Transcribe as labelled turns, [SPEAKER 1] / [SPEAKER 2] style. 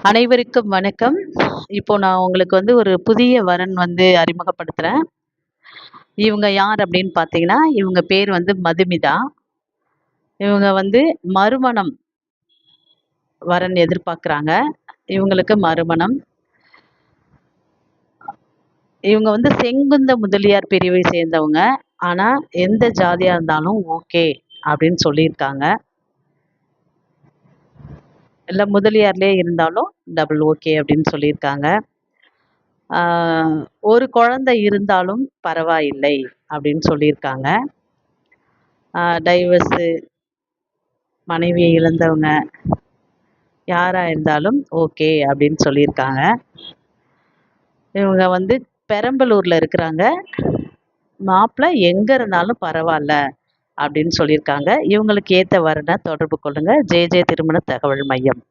[SPEAKER 1] அனைவருக்கும் வணக்கம். இப்போ நான் உங்களுக்கு ஒரு புதிய வரன் அறிமுகப்படுத்துறேன். இவங்க யார் அப்படின்னு பார்த்தீங்கன்னா, இவங்க பேர் மதுமிதா. இவங்க மறுமணம் வரன் எதிர்பார்க்குறாங்க. இவங்களுக்கு மறுமணம். இவங்க செங்குந்த முதலியார் பிரிவை சேர்ந்தவங்க. ஆனா, எந்த ஜாதியா இருந்தாலும் ஓகே அப்படின்னு சொல்லியிருக்காங்க. இல்ல முதலியார்லயே இருந்தாலும் டபுள் ஓகே அப்படின்னு சொல்லியிருக்காங்க. ஆ, ஒரு குழந்தை இருந்தாலும் பரவாயில்லை அப்படின்னு சொல்லியிருக்காங்க. டைவர்ஸு மனைவியை இழந்தவங்க யாரா இருந்தாலும் ஓகே அப்படின்னு சொல்லியிருக்காங்க. இவங்க பெரம்பலூர்ல இருக்கிறாங்க. மாப்பிள்ளை எங்க இருந்தாலும் பரவால்ல அப்படின்னு சொல்லியிருக்காங்க. இவங்களுக்கு ஏத்த வரன தொடர்பு கொள்ளுங்க. ஜே ஜே திருமண தகவல் மையம்.